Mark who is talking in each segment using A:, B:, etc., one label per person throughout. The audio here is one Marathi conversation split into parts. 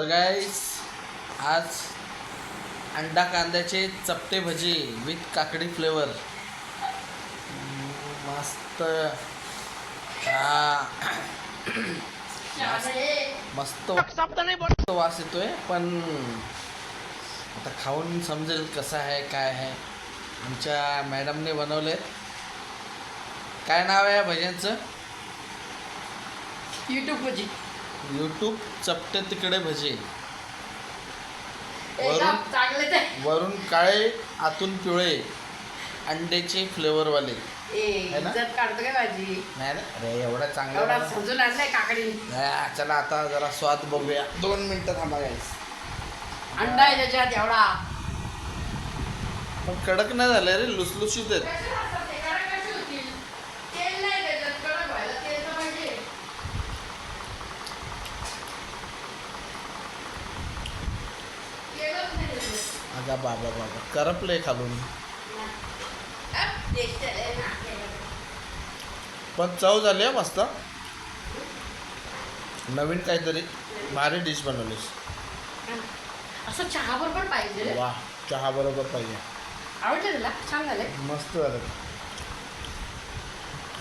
A: तर गाईस आज अंडा कांद्याचे चपटे भजी विथ काकडी फ्लेवर मस्त मस्त मस्त वास येतोय. पण आता खाऊन समजेल कसं आहे काय आहे. आमच्या मॅडमने बनवले. काय नाव आहे या भज्यांचं? यूट्यूब चपटे तिकडे भजे. वरून काळे आतून पिवळे अंड्याचे फ्लेवरवाले. नाही ना अरे एवढा चांगला चला आता जरा स्वाद बघूया. 2 मिनिटं थांबा गाईस.
B: अंडा आहे त्याच्यात एवढा.
A: पण कडक नाही झालं रे, लुसलुशीत आहेत. अगा बाबा बाबा करपले खालून. पण चव झाली आहे मस्त. नवीन काहीतरी भारी डिश बनवलीस.
B: असं चहा बरोबर पाहिजे.
A: वा चहा बरोबर पाहिजे.
B: आवडलं तुला? छान झालंय.
A: मस्त झालं.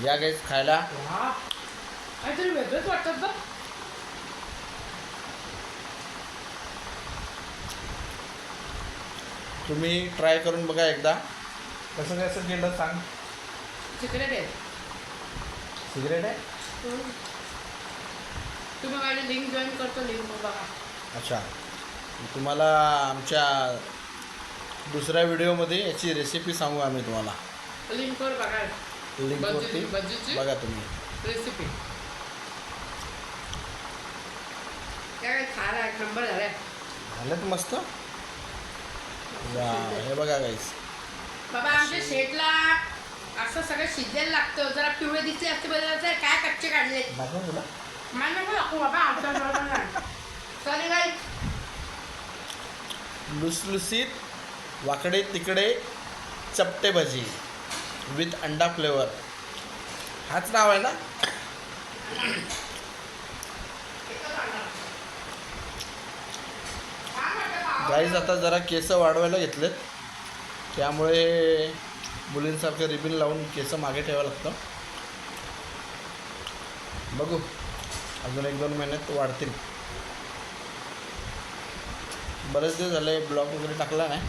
A: या गाईस खायला.
B: काहीतरी वेगळंच वाटतात बघ.
A: तुम्ही ट्राय करून बघा एकदा. कसं कसं केलं सांग.
B: सिक्रेट आहे.
A: सिगरेट आहे.
B: तुम्ही माझी लिंक जॉईन करतो. लिंक बघा.
A: अच्छा तुम्हाला आमच्या दुसऱ्या व्हिडिओमध्ये याची रेसिपी सांगू आम्ही तुम्हाला.
B: लिंकवर बघा.
A: लिंकवरती
B: भजीची
A: बघा तुम्ही
B: रेसिपी. काय खायला एक नंबर झालाय.
A: झालं मस्त. वा हे बघा गाईस.
B: बाबा आमच्या शेटला असं सगळं शिजलेलं लागतं. जरा पिवळे दिसते असते बदलायचं. काय कच्चे काढले
A: दाखव तुला.
B: मला नको दाखवू बाबा. आमच्या सॉरी गाईस.
A: लुसलुसीत वाकडे तिकडे चपटे भजी विथ अंडा फ्लेवर. हाच नाव आहे ना. गाईज आता जरा केस वाढवायला घेतलेत. त्यामुळे मुलींसारखं रिबीन लावून केस मागे ठेवावं लागतं. बघू अजून 1-2 महिन्यात वाढतील. बरेच दिवस झाले ब्लॉग वगैरे टाकला नाही.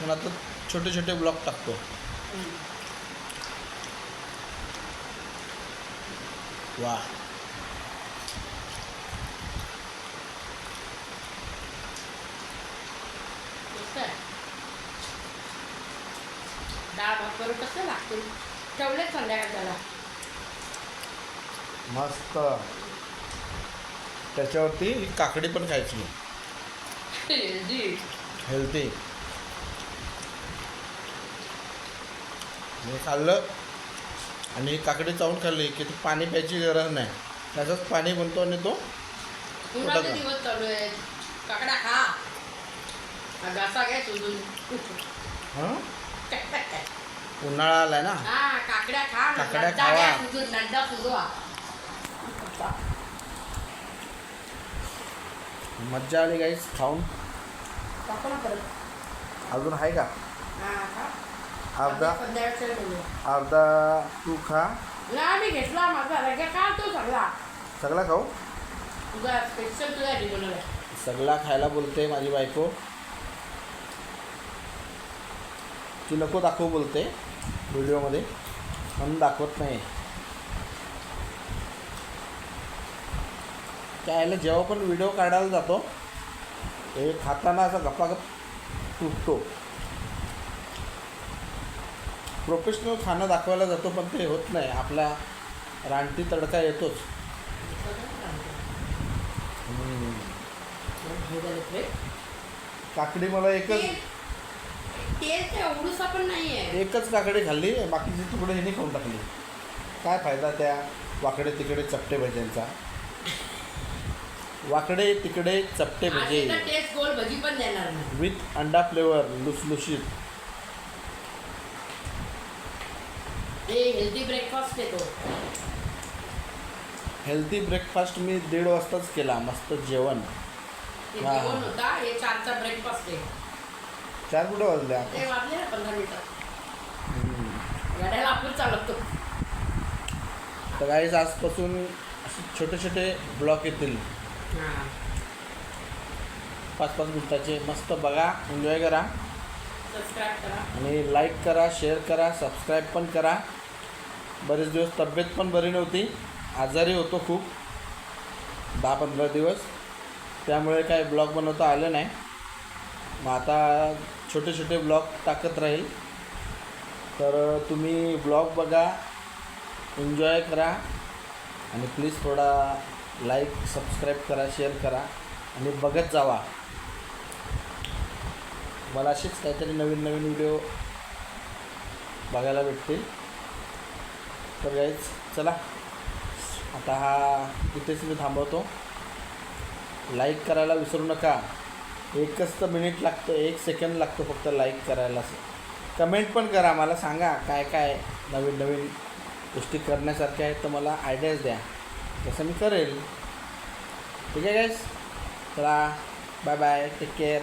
A: पण आता छोटे छोटे ब्लॉग टाकतो. वा
B: डाळ भात करून कसं लागतील ठेवलेच संध्याकाळ त्याला.
A: मस्त. त्याच्यावरती ही काकडी पण खायची. हेल्दी. हे खाल्लं आणि ही काकडी चावून खाल्ली की पाणी प्यायची गरज नाही. त्याचंच पाणी बनतो आणि तो
B: उन्हाचे दिवस चालू आहेत. काकडा खा. घासा घ्या सुजून.
A: हां उन्हाळा आलाय ना.
B: हा काकड्या खा.
A: काकड्या खावा.
B: सुजून नंदा सुजवा.
A: मज्जा आली गाईस खाऊन.
B: टाकू ना परत.
A: अजून आहे का?
B: हा खा.
A: अर्धा तू खा.
B: मी घेतला माझा रगे खा. तो सगळा
A: सगळा खाऊ.
B: तुझा स्पेशल तुझ्यासाठी बनवलाय.
A: सगळा खायला बोलते माझी बायको. ती नको दाखवू बोलते व्हिडिओमध्ये म्हणून दाखवत नाही. त्याला जेव्हा पण व्हिडिओ काढायला जातो ते खाताना असा गप्पागप तुटतो. प्रोफेशनल खाणं दाखवायला जातो पण ते होत नाही. आपला रानटी तडका येतोच. काकडी मला एकच काकडी खाल्ली. बाकीची तुकडे हिने खाऊन टाकली. काय फायदा त्या वाकडे तिकडे चपटे भज्यांचा. वाकडे तिकडे चपटे भजे विथ अंडा फ्लेवर लुसलुशीत.
B: हेल्दी ब्रेकफास्ट येतो.
A: हेल्दी ब्रेकफास्ट मी 1:30 वाजताच केला. मस्त जेवण.
B: ते
A: हा.
B: जेवण होता हे 4चा ब्रेकफास्ट आहे
A: 4 कुठं वाजले आता?
B: ते वाजले ना 15 मिनिटं
A: हम्म.
B: गाड्याला आपण चालवतो.
A: तर गाईज आजपासून असे छोटे छोटे ब्लॉग येतील
B: हां
A: 5-5 मिनिटाचे. मस्त बघा, एन्जॉय करा
B: सबस्क्राईब करा.
A: आणि लाईक करा, शेअर करा, सबस्क्राईब पण करा. बरेच दिवस तब्येत पण बरी नव्हती, आजारी होतो खूप 10-15 दिवस, त्यामुळे काय ब्लॉग बनवता आलं नाही. मग आता छोटे छोटे ब्लॉग टाकत राहील. तर तुम्ही ब्लॉग बघा, एन्जॉय करा आणि प्लीज थोडा लाईक सबस्क्राईब करा, शेअर करा आणि बघत जावा. मला असेच काहीतरी नवीन नवीन व्हिडिओ बघायला भेटतील. तर गाईज चला, आता हा इथेच मी थांबवतो. लाईक करायला विसरू नका. एकच तर मिनिट लागतं, 1 सेकंड लागतो फक्त लाईक करायला. कमेंट पण करा, मला सांगा काय काय नवीन नवीन गोष्टी करण्यासारख्या आहेत, तर मला आयडियाज द्या, तसं मी करेल. ठीक आहे गाईज, चला बाय बाय, टेक केअर.